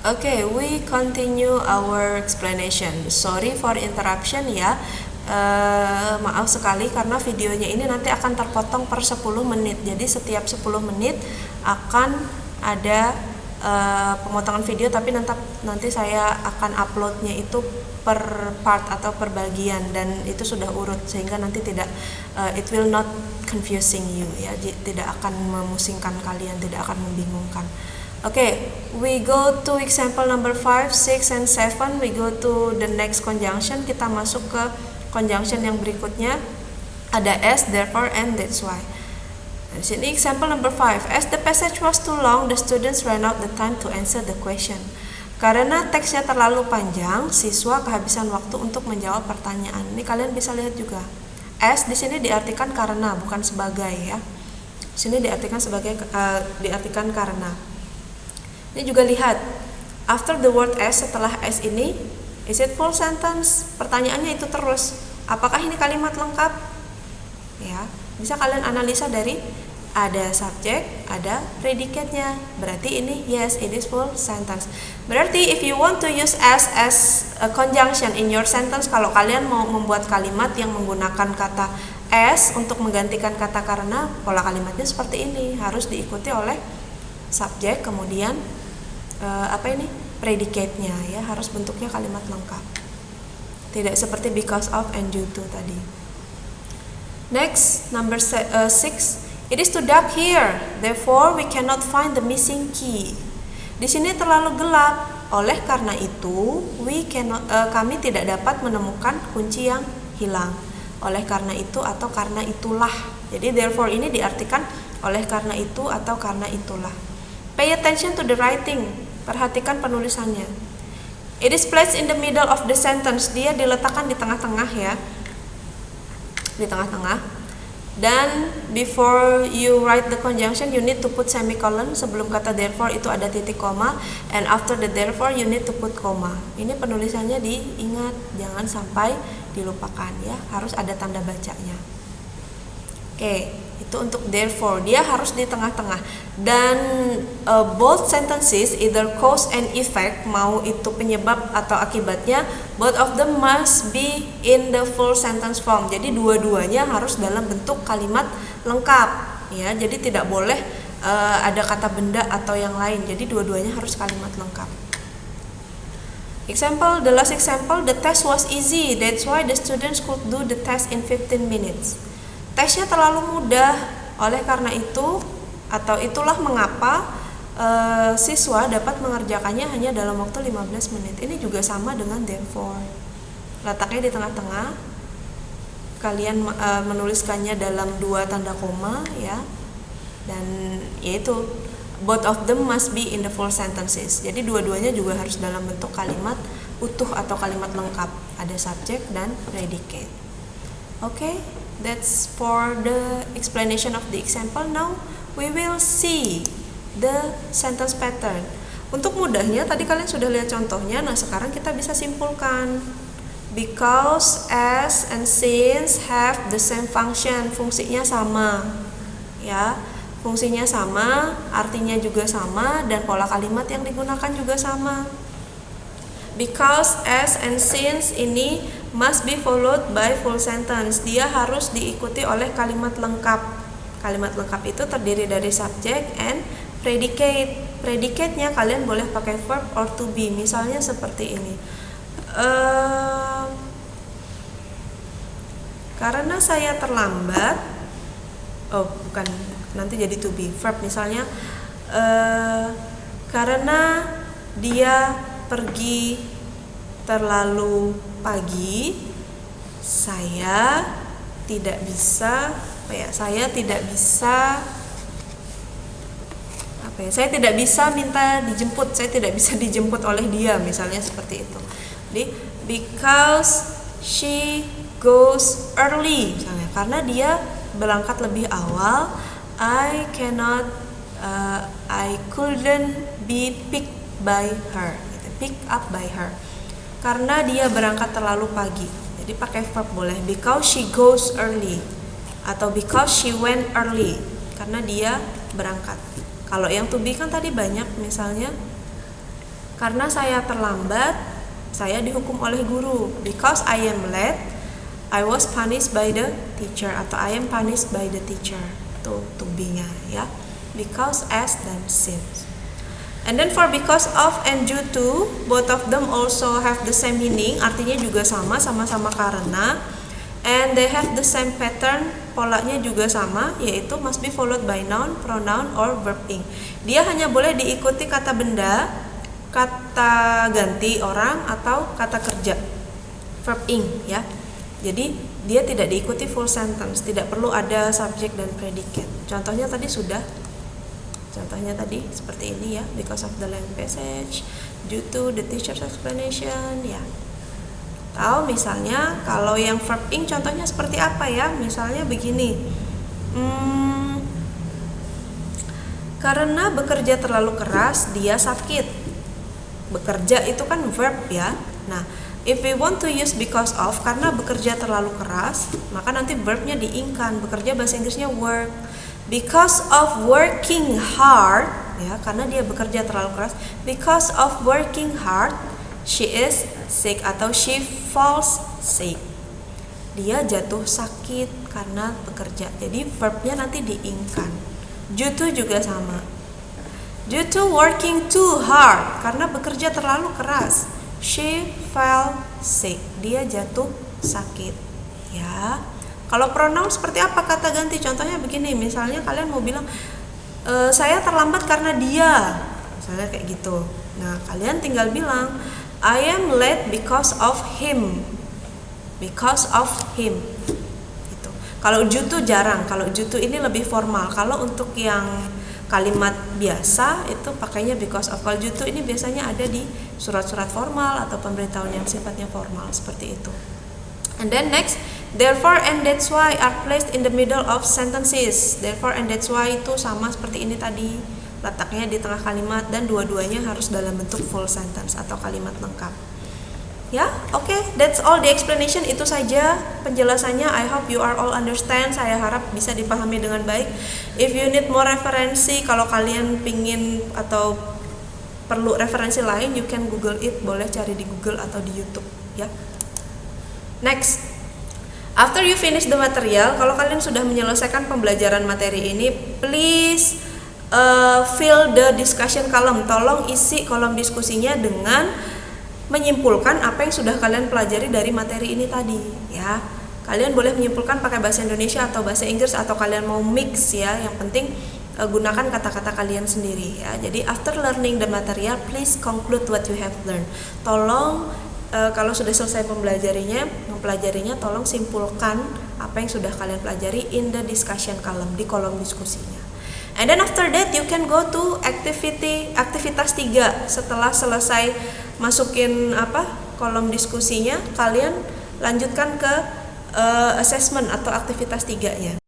Okay, we continue our explanation. Sorry for interruption ya. Maaf sekali karena videonya ini nanti akan terpotong per 10 menit. Jadi setiap 10 menit akan ada pemotongan video, tapi nanti saya akan uploadnya itu per part atau per bagian, dan itu sudah urut sehingga nanti tidak it will not confusing you ya, tidak akan memusingkan kalian, tidak akan membingungkan. Okay, we go to example number 5, 6, and 7. We go to the next conjunction. Kita masuk ke conjunction yang berikutnya. Ada as, therefore, and that's why. Di sini example number 5. As the passage was too long, the students ran out the time to answer the question. Karena teksnya terlalu panjang, siswa kehabisan waktu untuk menjawab pertanyaan. Ini kalian bisa lihat juga. As di sini diartikan karena, bukan sebagai ya. Di sini diartikan sebagai diartikan karena. Ini juga lihat, after the word as, setelah as ini, is it full sentence? Pertanyaannya itu terus, apakah ini kalimat lengkap? Ya, bisa kalian analisa dari ada subjek, ada predicate-nya. Berarti ini yes, it is full sentence. Berarti if you want to use as a conjunction in your sentence, kalau kalian mau membuat kalimat yang menggunakan kata as untuk menggantikan kata karena, pola kalimatnya seperti ini, harus diikuti oleh subjek, kemudian predicate-nya ya, harus bentuknya kalimat lengkap. Tidak seperti because of and due to tadi. Next, number 6. It is too dark here, therefore we cannot find the missing key. Di sini terlalu gelap, oleh karena itu kami tidak dapat menemukan kunci yang hilang. Oleh karena itu atau karena itulah. Jadi therefore ini diartikan oleh karena itu atau karena itulah. Pay attention to the writing. Perhatikan penulisannya. It is placed in the middle of the sentence. Dia diletakkan di tengah-tengah ya. Di tengah-tengah. Dan before you write the conjunction, you need to put semicolon. Sebelum kata therefore itu ada titik koma. And after the therefore you need to put koma. Ini penulisannya diingat. Jangan sampai dilupakan ya. Harus ada tanda bacanya. Oke, itu untuk therefore, dia harus di tengah-tengah. Dan both sentences, either cause and effect, mau itu penyebab atau akibatnya, both of them must be in the full sentence form. Jadi dua-duanya harus dalam bentuk kalimat lengkap ya. Jadi tidak boleh ada kata benda atau yang lain. Jadi dua-duanya harus kalimat lengkap. Example, the last example, the test was easy, that's why the students could do the test in 15 minutes. Tesnya terlalu mudah, oleh karena itu atau itulah mengapa siswa dapat mengerjakannya hanya dalam waktu 15 menit. Ini juga sama dengan therefore. Letaknya di tengah-tengah. Kalian menuliskannya dalam 2 tanda koma ya. Dan yaitu both of them must be in the full sentences. Jadi dua-duanya juga harus dalam bentuk kalimat utuh atau kalimat lengkap. Ada subjek dan predicate. Okay? That's for the explanation of the example. Now we will see the sentence pattern. Untuk mudahnya tadi kalian sudah lihat contohnya. Nah sekarang kita bisa simpulkan. Because, as, and since have the same function. Fungsinya sama ya. Fungsinya sama, artinya juga sama, dan pola kalimat yang digunakan juga sama. Because, as, and since ini must be followed by full sentence. Dia harus diikuti oleh kalimat lengkap. Kalimat lengkap itu terdiri dari subject and predicate. Predicate-nya kalian boleh pakai verb or to be. Misalnya seperti ini. Karena saya terlambat. Oh, bukan. Nanti jadi to be. Verb misalnya karena dia pergi terlalu pagi, saya tidak bisa saya tidak bisa minta dijemput, saya tidak bisa dijemput oleh dia, misalnya seperti itu. Jadi because she goes early, misalnya karena dia berangkat lebih awal, I couldn't be picked by her, pick up by her. Karena dia berangkat terlalu pagi. Jadi pakai verb boleh. Because she goes early. Atau because she went early. Karena dia berangkat. Kalau yang to be kan tadi banyak. Misalnya Karena saya terlambat, saya dihukum oleh guru. Because I am late, I was punished by the teacher, atau I am punished by the teacher. Tuh to be-nya ya. Because, as, dan since. And then for because of and due to, both of them also have the same meaning, artinya juga sama-sama karena. And they have the same pattern, polanya juga sama, yaitu must be followed by noun, pronoun, or verb ing. Dia hanya boleh diikuti kata benda, kata ganti orang, atau kata kerja, verb ing ya. Jadi dia tidak diikuti full sentence, tidak perlu ada subject dan predicate. Contohnya tadi seperti ini ya, because of the length passage, due to the teacher's explanation ya. Atau misalnya kalau yang verb ing contohnya seperti apa ya? Misalnya begini, karena bekerja terlalu keras dia sakit. Bekerja itu kan verb ya. Nah, if we want to use because of, karena bekerja terlalu keras, maka nanti verbnya diingkan. Bekerja bahasa Inggrisnya work. Because of working hard ya, karena dia bekerja terlalu keras. Because of working hard, she is sick atau she falls sick. Dia jatuh sakit karena bekerja. Jadi verbnya nanti diingkan. Due to juga sama. Due to working too hard, karena bekerja terlalu keras, she fell sick. Dia jatuh sakit. Ya. Kalau pronoun seperti apa kata ganti? Contohnya begini, misalnya kalian mau bilang saya terlambat karena dia. Misalnya kayak gitu. Nah, kalian tinggal bilang I am late because of him. Because of him. Gitu. Kalau due to jarang, kalau due to ini lebih formal. Kalau untuk yang kalimat biasa itu pakainya because of. Kalau due to ini biasanya ada di surat-surat formal atau pemberitahuan yang sifatnya formal seperti itu. And then next, therefore and that's why are placed in the middle of sentences. Therefore and that's why itu sama seperti ini tadi, letaknya di tengah kalimat, dan dua-duanya harus dalam bentuk full sentence atau kalimat lengkap. Ya, oke, that's all the explanation. Itu saja penjelasannya. I hope you are all understand. Saya harap bisa dipahami dengan baik. If you need more referensi, kalau kalian pingin atau perlu referensi lain, you can Google it. Boleh cari di Google atau di YouTube. Ya. Next, after you finish the material, kalau kalian sudah menyelesaikan pembelajaran materi ini, please fill the discussion column. Tolong isi kolom diskusinya dengan menyimpulkan apa yang sudah kalian pelajari dari materi ini tadi ya. Kalian boleh menyimpulkan pakai bahasa Indonesia atau bahasa Inggris, atau kalian mau mix ya. Yang penting gunakan kata-kata kalian sendiri ya. Jadi after learning the material, please conclude what you have learned. Tolong kalau sudah selesai mempelajarinya, tolong simpulkan apa yang sudah kalian pelajari in the discussion column, di kolom diskusinya. And then after that you can go to aktivitas 3. Setelah selesai masukin kolom diskusinya, kalian lanjutkan ke assessment atau aktivitas 3-nya.